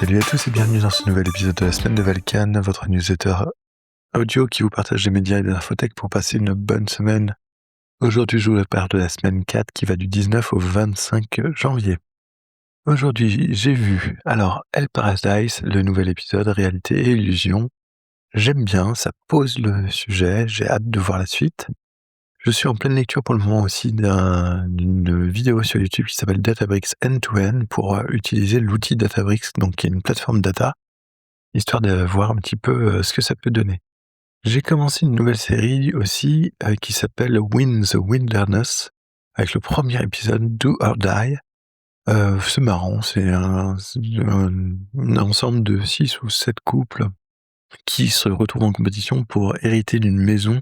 Salut à tous et bienvenue dans ce nouvel épisode de la semaine de Valkan, votre newsletter audio qui vous partage les médias et les infotech pour passer une bonne semaine. Aujourd'hui, je vous parle de la semaine 4 qui va du 19 au 25 janvier. Aujourd'hui, j'ai vu, Hell Paradise, le nouvel épisode Réalité et Illusion. J'aime bien, ça pose le sujet, j'ai hâte de voir la suite. Je suis en pleine lecture pour le moment aussi d'une vidéo sur YouTube qui s'appelle Databricks End-to-End pour utiliser l'outil Databricks, donc qui est une plateforme data, histoire de voir un petit peu ce que ça peut donner. J'ai commencé une nouvelle série aussi qui s'appelle Win the Wilderness, avec le premier épisode Do or Die. C'est marrant, c'est un ensemble de 6 ou 7 couples qui se retrouvent en compétition pour hériter d'une maison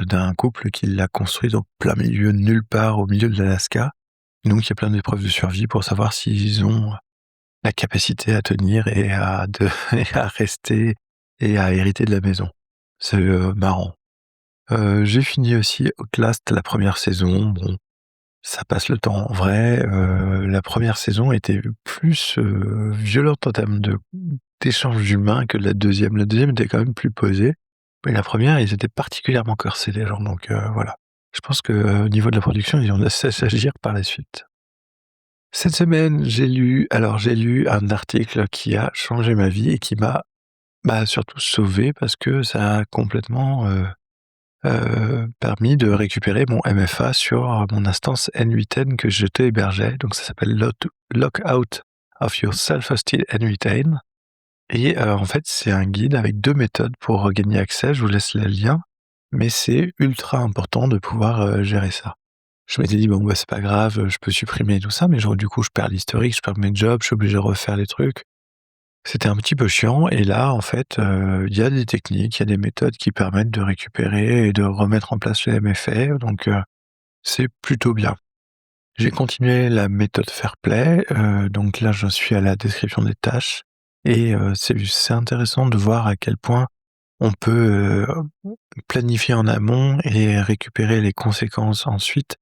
d'un couple qui l'a construit dans plein milieu de nulle part, au milieu de l'Alaska. Donc il y a plein d'épreuves de survie pour savoir s'ils ont la capacité à tenir et à rester et à hériter de la maison. C'est marrant. J'ai fini aussi Outlast, la première saison. Bon, ça passe le temps. En vrai, la première saison était plus violente en termes d'échanges humains que la deuxième. La deuxième était quand même plus posée. Mais la première, ils étaient particulièrement corsés, les gens. Donc voilà. Je pense qu'au niveau de la production, ils ont laissé s'agir par la suite. Cette semaine, j'ai lu un article qui a changé ma vie et qui m'a surtout sauvé parce que ça a complètement permis de récupérer mon MFA sur mon instance N8N que je hébergeais. Donc ça s'appelle Lock Out of Your Self-Hosted N8N. Et en fait, c'est un guide avec 2 méthodes pour regagner accès. Je vous laisse le lien, mais c'est ultra important de pouvoir gérer ça. Je m'étais dit, bon, c'est pas grave, je peux supprimer tout ça, mais genre, du coup, je perds l'historique, je perds mes jobs, je suis obligé de refaire les trucs. C'était un petit peu chiant, et là, en fait, il y a des techniques, il y a des méthodes qui permettent de récupérer et de remettre en place le MFA, donc c'est plutôt bien. J'ai continué la méthode Fairplay, donc là, je suis à la description des tâches, et c'est intéressant de voir à quel point on peut planifier en amont et récupérer les conséquences ensuite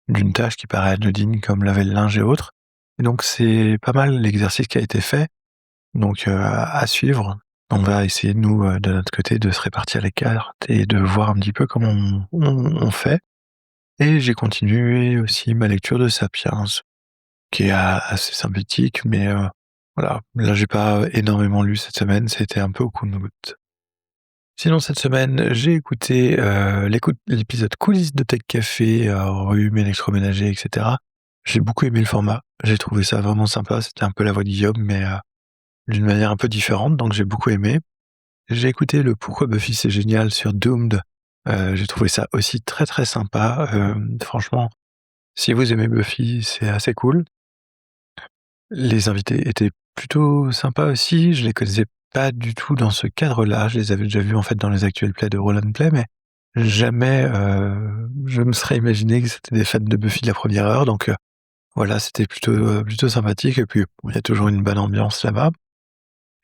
d'une tâche qui paraît anodine comme laver le linge et autres. Et donc c'est pas mal l'exercice qui a été fait, donc à suivre. On va essayer nous de notre côté de se répartir les cartes et de voir un petit peu comment on fait. Et j'ai continué aussi ma lecture de Sapiens, qui est assez sympathique, mais voilà. Là j'ai pas énormément lu cette semaine, c'était un peu au compte-gouttes. Sinon, cette semaine, j'ai écouté l'épisode coulisses de Tech Café, rhume, électroménager, etc. J'ai beaucoup aimé le format. J'ai trouvé ça vraiment sympa. C'était un peu la voix de Guillaume, mais d'une manière un peu différente, donc j'ai beaucoup aimé. J'ai écouté le Pourquoi Buffy c'est génial sur Doomed. J'ai trouvé ça aussi très très sympa. Franchement, si vous aimez Buffy, c'est assez cool. Les invités étaient plutôt sympas aussi. Je les connaissais pas du tout dans ce cadre-là. Je les avais déjà vus en fait dans les actuels plays de Roll & Play, mais jamais je me serais imaginé que c'était des fans de Buffy de la première heure. Donc voilà, c'était plutôt sympathique. Et puis il y a toujours une bonne ambiance là-bas.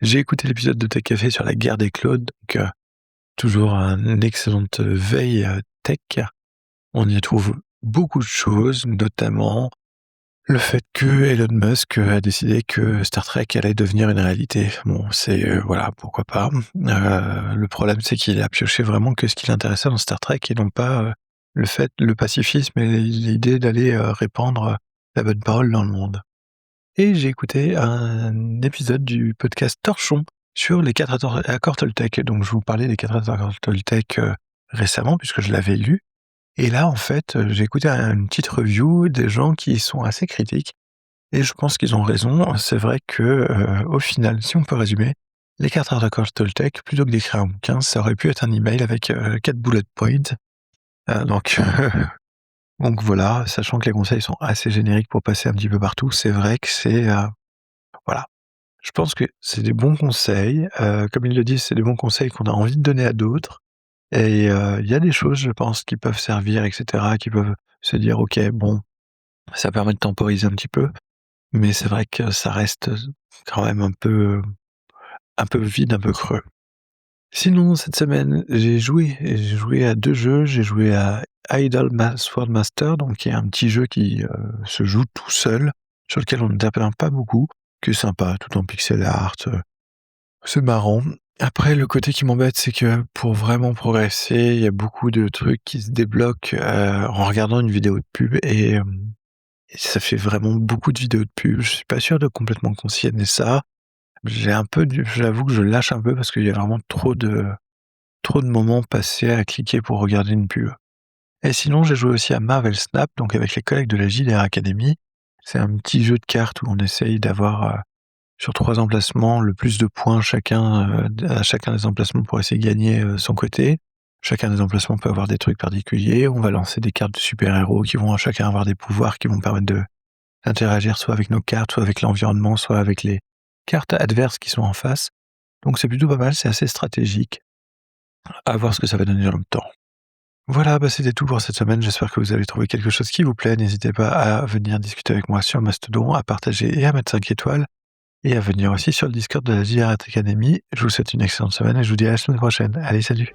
J'ai écouté l'épisode de Tech Café sur la guerre des clouds, donc toujours une excellente veille tech. On y trouve beaucoup de choses, notamment le fait que Elon Musk a décidé que Star Trek allait devenir une réalité. Bon, c'est voilà, pourquoi pas. Le problème, c'est qu'il a pioché vraiment que ce qui l'intéressait dans Star Trek et non pas le pacifisme et l'idée d'aller répandre la bonne parole dans le monde. Et j'ai écouté un épisode du podcast Torchon sur les 4 accords Toltec. Donc je vous parlais des 4 accords Toltec récemment puisque je l'avais lu. Et là, en fait, j'ai écouté une petite review des gens qui sont assez critiques et je pense qu'ils ont raison. C'est vrai que, au final, si on peut résumer, les 4 accords Toltec, plutôt que d'écrire un bouquin, ça aurait pu être un email avec 4 bullet points. Donc donc voilà, sachant que les conseils sont assez génériques pour passer un petit peu partout, c'est vrai que c'est, voilà. Je pense que c'est des bons conseils, comme ils le disent, c'est des bons conseils qu'on a envie de donner à d'autres. Et il y a des choses, je pense, qui peuvent servir et cetera, qui peuvent se dire: «OK, bon, ça permet de temporiser un petit peu», mais c'est vrai que ça reste, quand même un peu vide, un peu creux. Sinon, cette semaine, j'ai joué à 2 jeux. J'ai joué à Sword Master, donc qui est un petit jeu qui, se joue tout seul, sur lequel on n'intervient pas beaucoup. qui est sympa, tout en pixel art, c'est marrant. Après, le côté qui m'embête, c'est que pour vraiment progresser, il y a beaucoup de trucs qui se débloquent, en regardant une vidéo de pub et ça fait vraiment beaucoup de vidéos de pub. Je suis pas sûr de complètement concilier ça. J'ai un peu j'avoue que je lâche un peu parce qu'il y a vraiment trop de moments passés à cliquer pour regarder une pub. Et sinon, j'ai joué aussi à Marvel Snap, donc avec les collègues de la JDR Academy. C'est un petit jeu de cartes où on essaye d'avoir, sur 3 emplacements, le plus de points chacun, à chacun des emplacements pour essayer de gagner, son côté. Chacun des emplacements peut avoir des trucs particuliers. On va lancer des cartes de super-héros qui vont chacun avoir des pouvoirs qui vont permettre d'interagir soit avec nos cartes, soit avec l'environnement, soit avec les cartes adverses qui sont en face. Donc c'est plutôt pas mal, c'est assez stratégique. À voir ce que ça va donner dans le temps. Voilà, bah, c'était tout pour cette semaine. J'espère que vous avez trouvé quelque chose qui vous plaît. N'hésitez pas à venir discuter avec moi sur Mastodon, à partager et à mettre 5 étoiles et à venir aussi sur le Discord de la JR Academy. Je vous souhaite une excellente semaine et je vous dis à la semaine prochaine. Allez, salut!